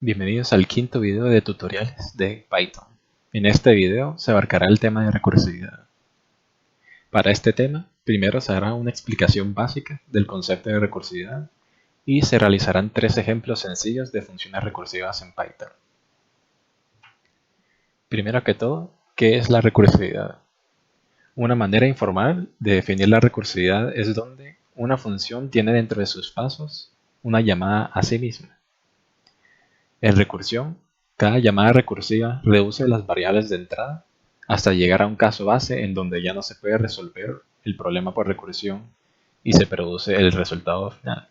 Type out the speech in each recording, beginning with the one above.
Bienvenidos al quinto video de tutoriales de Python. En este video se abarcará el tema de recursividad. Para este tema, primero se hará una explicación básica del concepto de recursividad y se realizarán tres ejemplos sencillos de funciones recursivas en Python. Primero que todo, ¿qué es la recursividad? Una manera informal de definir la recursividad es donde una función tiene dentro de sus pasos una llamada a sí misma. En recursión, cada llamada recursiva reduce las variables de entrada hasta llegar a un caso base en donde ya no se puede resolver el problema por recursión y se produce el resultado final.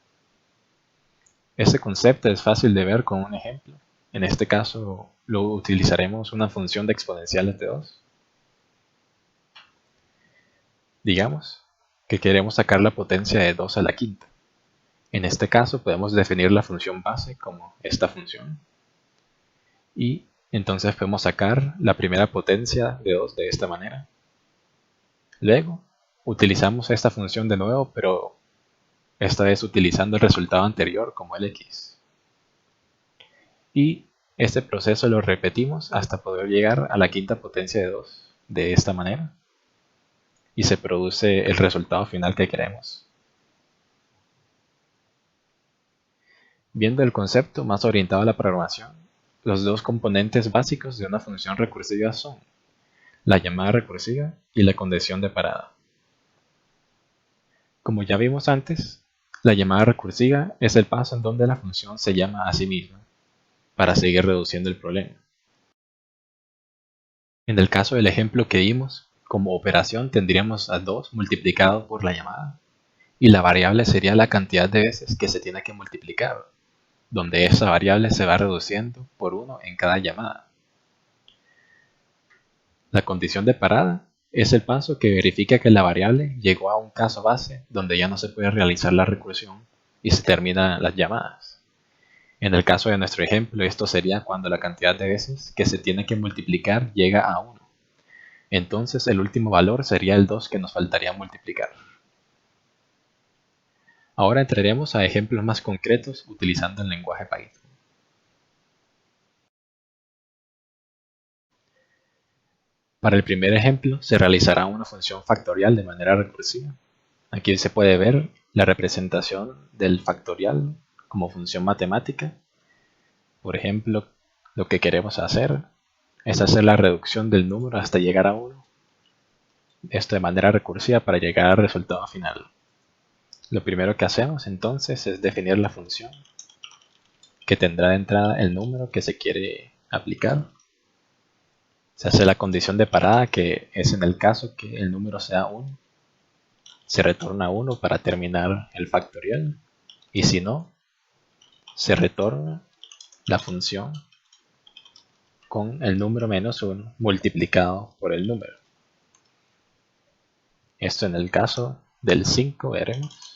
Este concepto es fácil de ver con un ejemplo. En este caso lo utilizaremos una función de exponenciales de 2. Digamos que queremos sacar la potencia de 2 a la quinta. En este caso podemos definir la función base como esta función. Y entonces podemos sacar la primera potencia de 2 de esta manera. Luego, utilizamos esta función de nuevo, pero esta vez utilizando el resultado anterior como el x. Y este proceso lo repetimos hasta poder llegar a la quinta potencia de 2 de esta manera. Y se produce el resultado final que queremos. Viendo el concepto más orientado a la programación, los dos componentes básicos de una función recursiva son la llamada recursiva y la condición de parada. Como ya vimos antes, la llamada recursiva es el paso en donde la función se llama a sí misma, para seguir reduciendo el problema. En el caso del ejemplo que dimos, como operación tendríamos a 2 multiplicado por la llamada, y la variable sería la cantidad de veces que se tiene que multiplicar, donde esa variable se va reduciendo por 1 en cada llamada. La condición de parada es el paso que verifica que la variable llegó a un caso base donde ya no se puede realizar la recursión y se terminan las llamadas. En el caso de nuestro ejemplo, esto sería cuando la cantidad de veces que se tiene que multiplicar llega a 1. Entonces el último valor sería el 2 que nos faltaría multiplicar. Ahora entraremos a ejemplos más concretos utilizando el lenguaje Python. Para el primer ejemplo se realizará una función factorial de manera recursiva. Aquí se puede ver la representación del factorial como función matemática. Por ejemplo, lo que queremos hacer es hacer la reducción del número hasta llegar a 1. Esto de manera recursiva para llegar al resultado final. Lo primero que hacemos entonces es definir la función que tendrá de entrada el número que se quiere aplicar. Se hace la condición de parada, que es en el caso que el número sea 1. Se retorna 1 para terminar el factorial. Y si no, se retorna la función con el número menos 1 multiplicado por el número. Esto en el caso del 5 veremos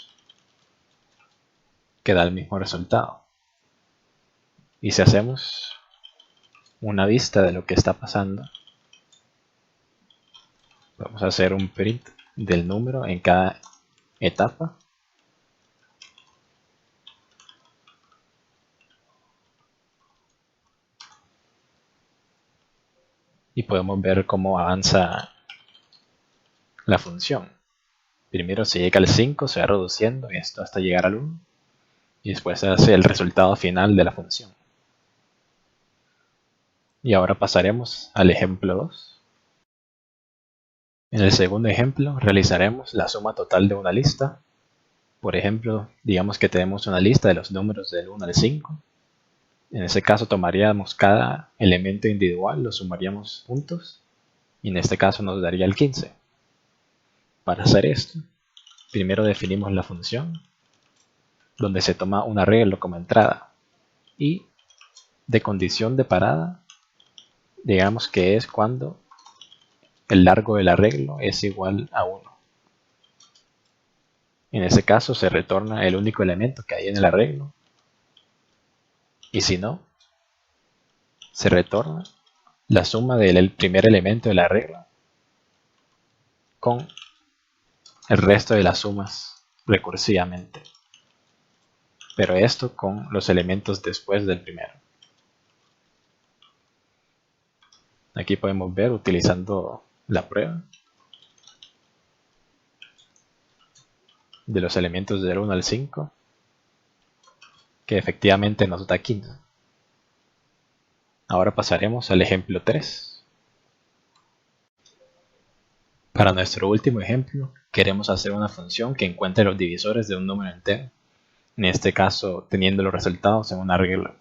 que da el mismo resultado. Y si hacemos una vista de lo que está pasando, vamos a hacer un print del número en cada etapa. Y podemos ver cómo avanza la función. Primero se llega al 5, se va reduciendo esto hasta llegar al 1. Y después se hace el resultado final de la función. Y ahora pasaremos al ejemplo 2. En el segundo ejemplo realizaremos la suma total de una lista. Por ejemplo, digamos que tenemos una lista de los números del 1 al 5. En ese caso tomaríamos cada elemento individual, lo sumaríamos juntos, y en este caso nos daría el 15. Para hacer esto, primero definimos la función, donde se toma un arreglo como entrada, y de condición de parada, digamos que es cuando el largo del arreglo es igual a 1. En ese caso se retorna el único elemento que hay en el arreglo, y si no, se retorna la suma del primer elemento de la regla con el resto de las sumas recursivamente, pero esto con los elementos después del primero. Aquí podemos ver, utilizando la prueba de los elementos del 1 al 5, que efectivamente nos da 15. Ahora pasaremos al ejemplo 3. Para nuestro último ejemplo, queremos hacer una función que encuentre los divisores de un número entero, en este caso teniendo los resultados en un arreglo.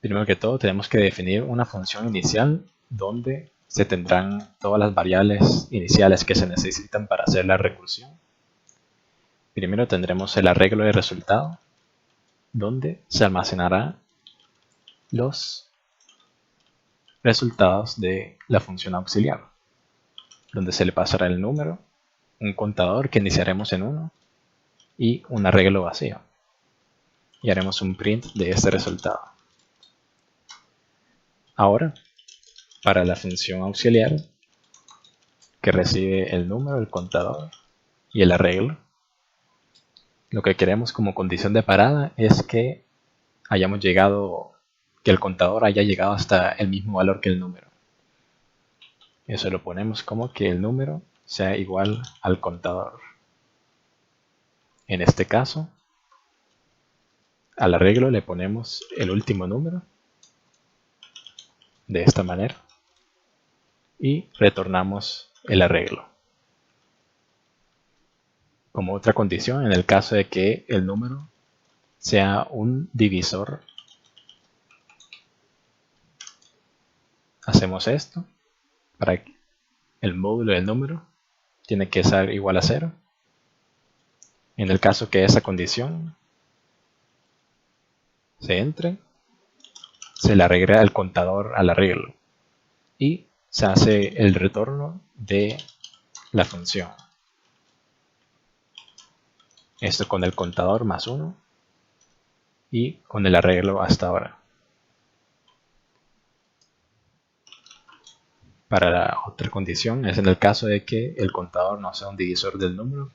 Primero que todo, tenemos que definir una función inicial donde se tendrán todas las variables iniciales que se necesitan para hacer la recursión. Primero tendremos el arreglo de resultado, donde se almacenará los resultados de la función auxiliar, donde se le pasará el número, un contador que iniciaremos en 1 y un arreglo vacío. Y haremos un print de este resultado. Ahora, para la función auxiliar, que recibe el número, el contador y el arreglo, lo que queremos como condición de parada es que que el contador haya llegado hasta el mismo valor que el número. Eso lo ponemos como que el número sea igual al contador. En este caso, al arreglo le ponemos el último número, de esta manera, y retornamos el arreglo. Como otra condición, en el caso de que el número sea un divisor, hacemos esto. Para que el módulo del número tiene que ser igual a 0. En el caso que esa condición se entre, se le agrega el contador al arreglo y se hace el retorno de la función. Esto con el contador más 1 y con el arreglo hasta ahora. Para la otra condición es en el caso de que el contador no sea un divisor del número,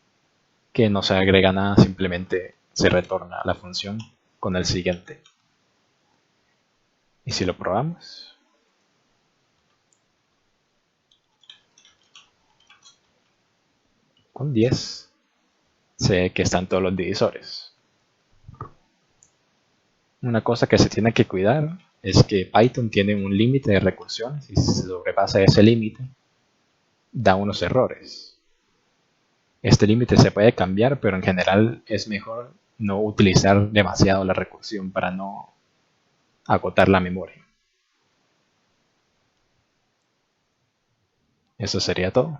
que no se agrega nada, simplemente se retorna la función con el siguiente. Y si lo probamos, con 10 se ve que están todos los divisores. Una cosa que se tiene que cuidar es que Python tiene un límite de recursiones y si se sobrepasa ese límite da unos errores. Este límite se puede cambiar, pero en general es mejor no utilizar demasiado la recursión para no agotar la memoria. Eso sería todo.